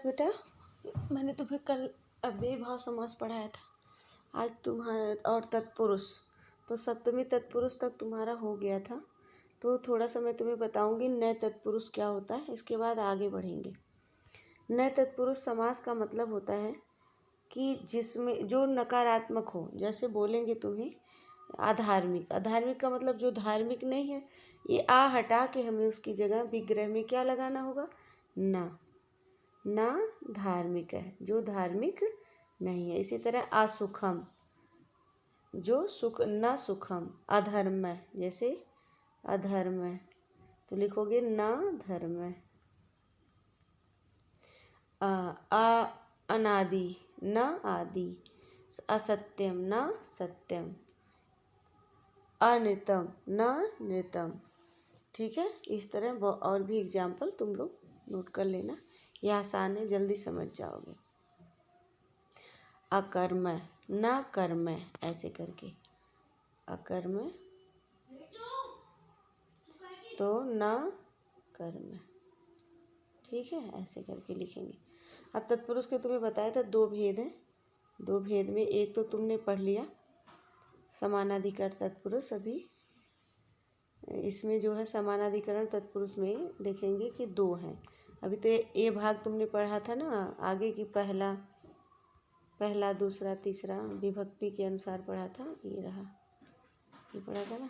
बेटा, मैंने तुम्हें कल अव्ययीभाव समास पढ़ाया था। आज तुम्हारा और तत्पुरुष, तो सप्तमी तत्पुरुष तक तुम्हारा हो गया था। तो थोड़ा सा मैं तुम्हें बताऊंगी नए तत्पुरुष क्या होता है, इसके बाद आगे बढ़ेंगे। नए तत्पुरुष समास का मतलब होता है कि जिसमें जो नकारात्मक हो, जैसे बोलेंगे तुम्हें अधार्मिक। अधार्मिक का मतलब जो धार्मिक नहीं है, ये आ हटा के हमें उसकी जगह विग्रह में क्या लगाना होगा, ना धार्मिक है, जो धार्मिक नहीं है। इसी तरह असुखम, जो सुख न सुखम। अधर्म है, जैसे अधर्म है तो लिखोगे न धर्म है। अनादि न आदि। असत्यम न सत्यम। अनृतम न नृतम। ठीक है, इस तरह और भी एग्जाम्पल तुम लोग नोट कर लेना, ये आसान है, जल्दी समझ जाओगे। अकर्म न कर्म, ऐसे करके अकर्म तो न कर्म। ठीक है, ऐसे करके लिखेंगे। अब तत्पुरुष के तुम्हें बताया था दो भेद हैं। दो भेद में एक तो तुमने पढ़ लिया, समानाधिकरण तत्पुरुष। अभी इसमें जो है समानाधिकरण तत्पुरुष में देखेंगे कि दो हैं। अभी तो ये भाग तुमने पढ़ा था ना, आगे की पहला दूसरा तीसरा विभक्ति के अनुसार पढ़ा था। ये रहा, ये पढ़ा था ना,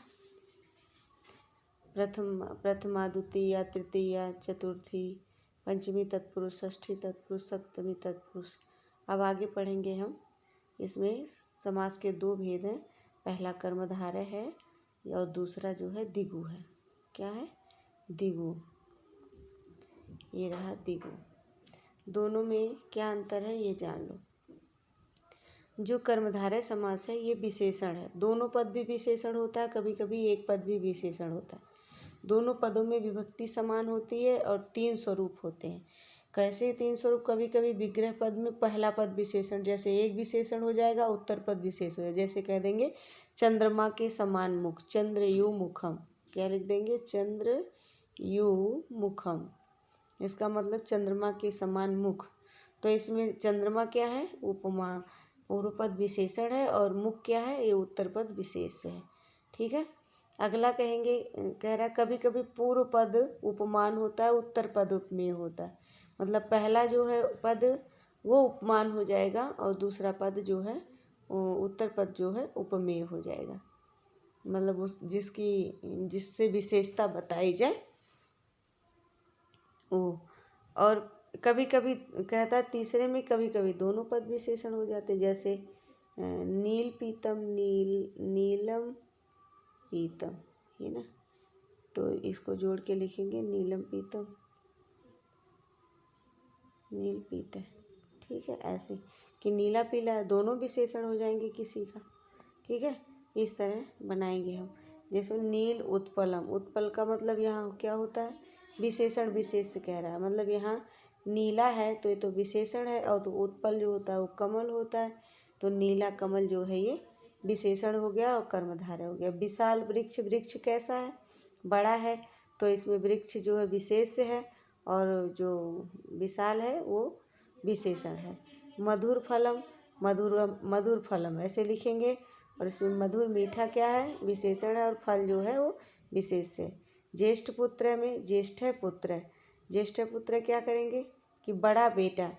प्रथमा द्वितीया तृतीया चतुर्थी पंचमी तत्पुरुष षष्ठी तत्पुरुष सप्तमी तत्पुरुष। अब आगे पढ़ेंगे हम। इसमें समास के दो भेद हैं, पहला कर्मधारय है और दूसरा जो है दिगु है। क्या है, दिगु। ये रहा दिगु। दोनों में क्या अंतर है ये जान लो। जो कर्मधारय समास है ये विशेषण है, दोनों पद भी विशेषण होता है, कभी कभी एक पद भी विशेषण होता है। दोनों पदों में विभक्ति समान होती है और तीन स्वरूप होते हैं। कैसे तीन स्वरूप, कभी कभी विग्रह पद में पहला पद विशेषण, जैसे एक विशेषण हो जाएगा, उत्तर पद विशेष हो जाएगा। जैसे कह देंगे चंद्रमा के समान मुख, चंद्र यु मुखम। क्या लिख देंगे, चंद्र यु मुखम। इसका मतलब चंद्रमा के समान मुख। तो इसमें चंद्रमा क्या है, उपमा, पूर्व पद विशेषण है, और मुख क्या है, ये उत्तर पद विशेष है। ठीक है, अगला कहेंगे, कह रहा है कभी कभी पूर्व पद उपमान होता है, उत्तर पद उपमेय होता है। मतलब पहला जो है पद वो उपमान हो जाएगा और दूसरा पद जो है उत्तर पद जो है उपमेय हो जाएगा। मतलब उस जिससे विशेषता बताई जाए वो। और कभी कभी कहता है तीसरे में कभी कभी दोनों पद विशेषण हो जाते हैं, जैसे नील पीतम, नीलम पीतम, है ना। तो इसको जोड़ के लिखेंगे नीलम पीतम, नील पीत है। ठीक है, ऐसे कि नीला पीला दोनों विशेषण हो जाएंगे किसी का। ठीक है, इस तरह बनाएंगे हम। जैसे नील उत्पलम, उत्पल का मतलब यहाँ क्या होता है, विशेषण विशेष कह रहा है। मतलब यहाँ नीला है तो ये तो विशेषण है, और तो उत्पल जो होता है वो कमल होता है। तो नीला कमल जो है ये विशेषण हो गया और कर्मधारय हो गया। विशाल वृक्ष, वृक्ष कैसा है, बड़ा है, तो इसमें वृक्ष जो है विशेष है और जो विशाल है वो विशेषण है। मधुर फलम, मधुर फलम ऐसे लिखेंगे, और इसमें मधुर मीठा क्या है, विशेषण है, और फल जो है वो विशेष है। ज्येष्ठ पुत्र में ज्येष्ठ है पुत्र, ज्येष्ठ पुत्र क्या करेंगे कि बड़ा बेटा,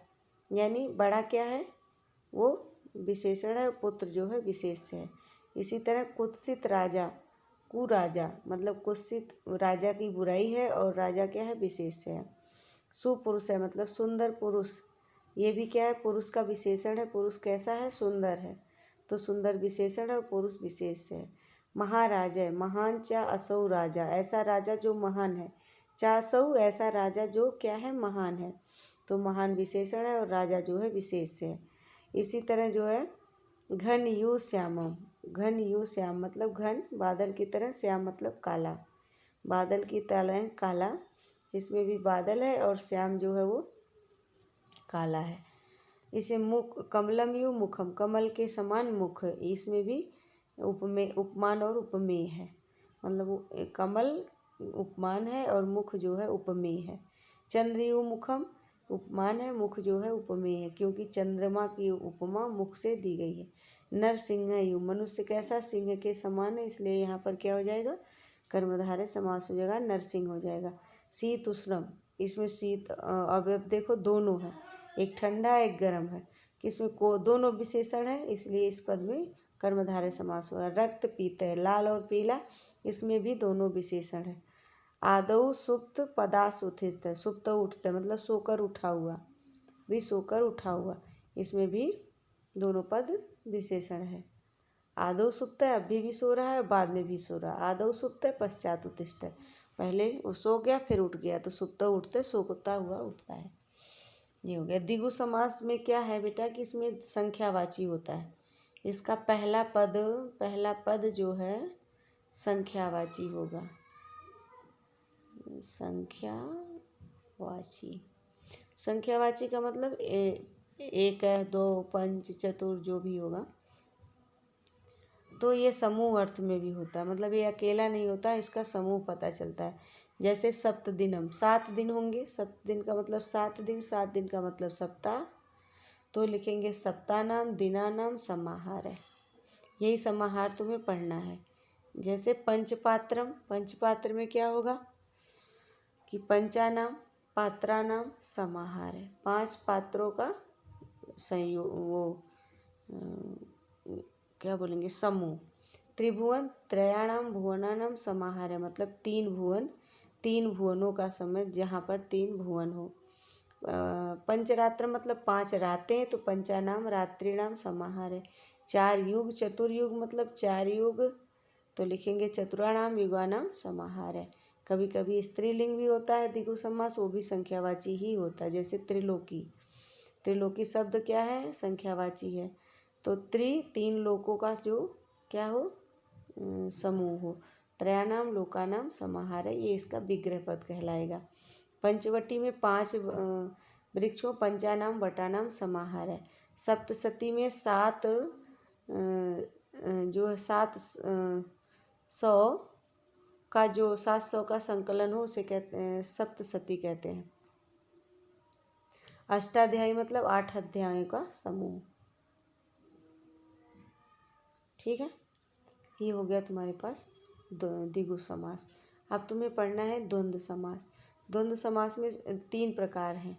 यानी बड़ा क्या है वो विशेषण है, पुत्र जो है विशेष है। इसी तरह कुत्सित राजा, कुराजा, मतलब कुत्सित राजा की बुराई है और राजा क्या है, विशेष है। सुपुरुष है, मतलब सुंदर पुरुष, ये भी क्या है, पुरुष का विशेषण है। पुरुष कैसा है, सुंदर है, तो सुंदर विशेषण है और पुरुष विशेष है। महाराज है, महान चा असौ राजा, ऐसा राजा जो महान है। चा असौ, ऐसा राजा जो क्या है, महान है, तो महान विशेषण है और राजा जो है विशेष है। इसी तरह जो है घन यू श्यामम, घन यू श्याम मतलब घन बादल की तरह, श्याम मतलब काला, बादल की तरह काला। इसमें भी बादल है और श्याम जो है वो काला है। इसे मुख, कमलम यू मुखम, कमल के समान मुख, इसमें भी उपमेय, उपमान और उपमेय है। मतलब कमल उपमान है और मुख जो है उपमेय है। चंद्र यू मुखम, उपमान है, मुख जो है उपमेय है, क्योंकि चंद्रमा की उपमा मुख से दी गई है। नर सिंह यु, मनुष्य कैसा, सिंह के समान है, इसलिए यहाँ पर क्या हो जाएगा, कर्मधारय समास हो जाएगा, नरसिंह हो जाएगा। शीत उष्णम, इसमें शीत अब देखो दोनों है, एक ठंडा एक गर्म है, किसमें को दोनों विशेषण है, इसलिए इस पद में कर्मधारय समास हुआ। रक्त पीत है, लाल और पीला, इसमें भी दोनों विशेषण है। आदौ सुप्त पदास उत्थित है, सुप्त उठते मतलब सोकर उठा हुआ, भी सोकर उठा हुआ, इसमें भी दोनों पद विशेषण है। आदौ सुप्त है, अभी भी सो रहा है और बाद में भी सो रहा है। आदौ सुप्त है पश्चात उत्तिष्ठ है, पहले वो सो गया फिर उठ गया, तो सुप्त उठते सोता हुआ उठता है, ये हो गया। द्विगु समास में क्या है बेटा कि इसमें संख्यावाची होता है, इसका पहला पद जो है संख्यावाची होगा, संख्यावाची का मतलब एक है, दो, पंच, चतुर जो भी होगा, तो ये समूह अर्थ में भी होता है, मतलब ये अकेला नहीं होता, इसका समूह पता चलता है। जैसे सप्त दिनम, 7 दिन होंगे, सप्त दिन का मतलब 7 दिन, 7 दिन का मतलब सप्ताह, तो लिखेंगे सप्ताह नाम दिना नाम समाहार है, यही समाहार तुम्हें पढ़ना है। जैसे पंचपात्रम, पंचपात्र में क्या होगा कि पंचानाम पात्रानाम समाहार है, 5 पात्रों का संयोग, वो क्या बोलेंगे समूह। त्रिभुवन त्रयाणाम भुवनानाम समाहार है, मतलब 3 भुवन, 3 भुवनों का समय जहाँ पर 3 भुवन हो। पंचरात्र मतलब 5 रातें, तो पंचानाम रात्रिनाम समाहार है। 4 युग, चतुर्युग मतलब 4 युग, तो लिखेंगे चतुराणाम युगानाम समाहार है। कभी कभी स्त्रीलिंग भी होता है द्विगु समास, वो भी संख्यावाची ही होता है, जैसे त्रिलोकी, त्रिलोकी शब्द क्या है, संख्यावाची है, तो 3 लोकों का जो क्या हो समूह हो। त्रयाणाम लोकानाम समाहार है, ये इसका विग्रह पद कहलाएगा। पंचवटी में 5 वृक्षों पंचानाम वटानाम समाहार है। सप्तशती में 7 जो है 700 का जो 700 का संकलन हो उसे कहते हैं सप्तशती कहते हैं। अष्टाध्यायी मतलब 8 अध्यायों का समूह, ठीक है। ये हो गया तुम्हारे पास द्विगु समास। अब तुम्हें पढ़ना है द्वंद्व समास। द्वंद्व समास में 3 प्रकार हैं।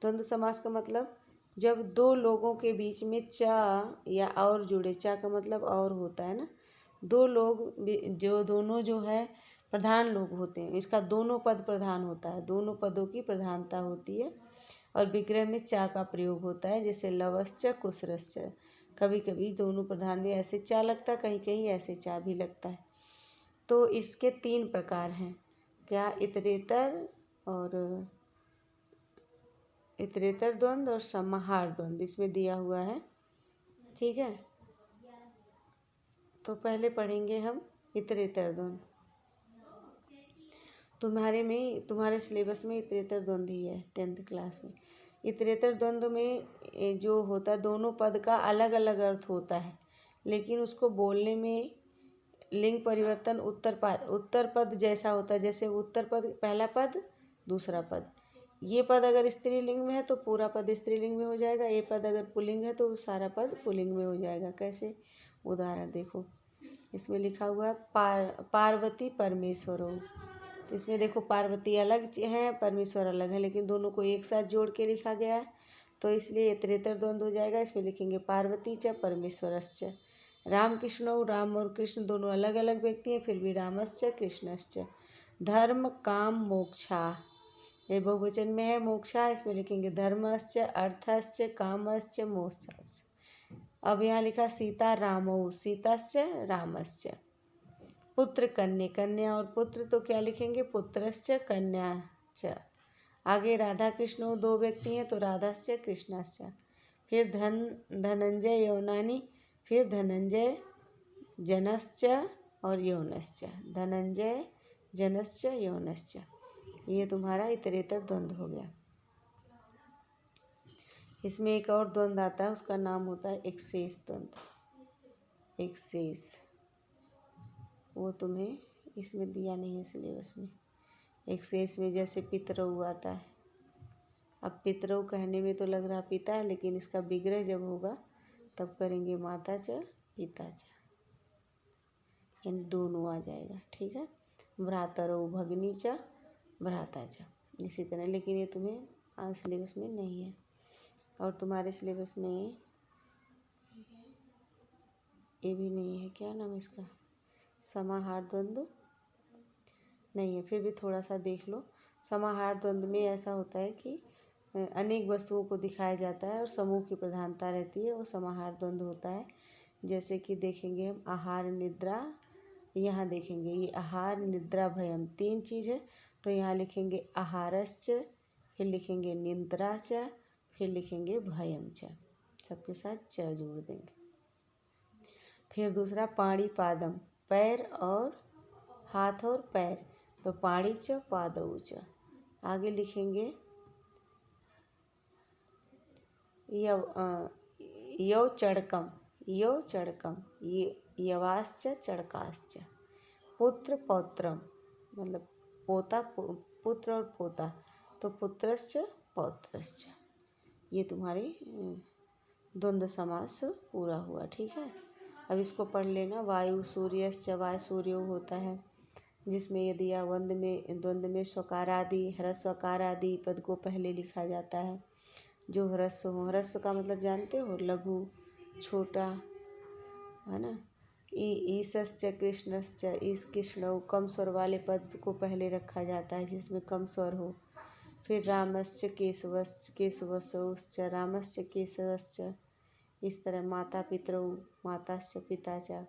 द्वंद्व समास का मतलब जब 2 लोगों के बीच में चा या और जुड़े, चा का मतलब और होता है ना, 2 लोग जो दोनों जो है प्रधान लोग होते हैं, इसका दोनों पद प्रधान होता है, दोनों पदों की प्रधानता होती है, और विग्रह में चा का प्रयोग होता है, जैसे लवश्च कुशरश्च, कभी कभी दोनों प्रधान में ऐसे चा लगता है, कहीं कहीं ऐसे चा भी लगता है। तो इसके 3 प्रकार हैं, क्या, इतरेतर द्वंद्व और समाहार द्वंद्व, इसमें दिया हुआ है, ठीक है। तो पहले पढ़ेंगे हम इतरेतर द्वंद्व। तुम्हारे सिलेबस में इतरेतर द्वंद्व ही है 10th क्लास में। इतरेतर द्वंद्व में जो होता है दोनों पद का अलग अलग अर्थ होता है, लेकिन उसको बोलने में लिंग परिवर्तन उत्तर पद जैसा होता है, जैसे उत्तर पद पहला पद दूसरा पद, ये पद अगर स्त्रीलिंग में है तो पूरा पद स्त्रीलिंग में हो जाएगा, ये पद अगर पुल्लिंग है तो सारा पद पुल्लिंग में हो जाएगा। कैसे, उदाहरण देखो, इसमें लिखा हुआ है पार्वती परमेश्वरो, तो इसमें देखो पार्वती अलग है परमेश्वर अलग है, लेकिन दोनों को एक साथ जोड़ के लिखा गया है, तो इसलिए इतरेतर द्वंद्व हो जाएगा। इसमें लिखेंगे पार्वती च परमेश्वरश्च। राम कृष्णो, राम और कृष्ण दोनों अलग अलग व्यक्ति हैं, फिर भी रामश्च कृष्णश्च। धर्म काम मोक्षा, ये बहुवचन में है मोक्षा, इसमें लिखेंगे धर्मश्च अर्थश्च कामश्च मोक्षश्च। अब यहाँ लिखा सीता रामौ, सीताश्च रामश्च। पुत्र कन्या, कन्या और पुत्र, तो क्या लिखेंगे पुत्रश्च कन्याश्च। आगे राधा कृष्ण 2 व्यक्ति हैं तो राधाश्च कृष्णाश्च। फिर धनंजय यौनानी, फिर धनंजय जनश्च और यौनश्च, धनंजय जनश्च यौनश्च। ये तुम्हारा इतरेतर द्वंद्व हो गया। इसमें एक और द्वंद्व आता है, उसका नाम होता है एक्सेस द्वंद्व। एक्सेस, वो तुम्हें इसमें दिया नहीं है सिलेबस में। एक्सेस में जैसे पितरऊ आता है, अब पितरौ कहने में तो लग रहा पिता है, लेकिन इसका विग्रह जब होगा तब करेंगे माता च पिता च, यानी दोनों आ जाएगा। ठीक है, भ्रातरौ भगनी च भ्राता च, इसी तरह। लेकिन ये तुम्हें सिलेबस में नहीं है। और तुम्हारे सिलेबस में ये भी नहीं है, क्या नाम इसका, समाहार द्वंद्व नहीं है। फिर भी थोड़ा सा देख लो। समाहार द्वंद्व में ऐसा होता है कि अनेक वस्तुओं को दिखाया जाता है और समूह की प्रधानता रहती है, वो समाहार द्वंद्व होता है। जैसे कि देखेंगे हम आहार निद्रा, यहाँ देखेंगे ये आहार निद्रा भयम 3 चीज़ है, तो यहाँ लिखेंगे आहारश्च, फिर लिखेंगे निद्रा च, फिर लिखेंगे भयम च, सबके साथ च जोड़ देंगे। फिर दूसरा पाणी पादम, पैर और हाथ और पैर, तो पाणी च पादौ च। आगे लिखेंगे यौ चड़कम, यौ चड़कम, यवाश्च चड़काश्च। पुत्र पौत्रम, मतलब पोता पुत्र और पोता, तो पुत्रश्च पौत्रश्च। ये तुम्हारी द्वंद्व समास पूरा हुआ। ठीक है, अब इसको पढ़ लेना। वायु सूर्यश्च, वायु सूर्यो होता है, जिसमें यदि या द्वंद्व में स्वकार आदि ह्रस्वकार आदि पद को पहले लिखा जाता है। जो ह्रस्व हो, ह्रस्व का मतलब जानते हो, लघु, छोटा, है ना। ईशश्च कृष्णश्च, ईश कृष्ण, कम स्वर वाले पद को पहले रखा जाता है जिसमें कम स्वर हो। फिर रामश्च केशवश्च, केशवश्च रामश्च केशवश्च, इस तरह माता पितरौ माताश्च पिता च।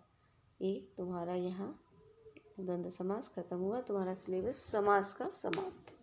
ये तुम्हारा यहाँ द्वंद्व समास खत्म हुआ, तुम्हारा सिलेबस समास का समाप्त।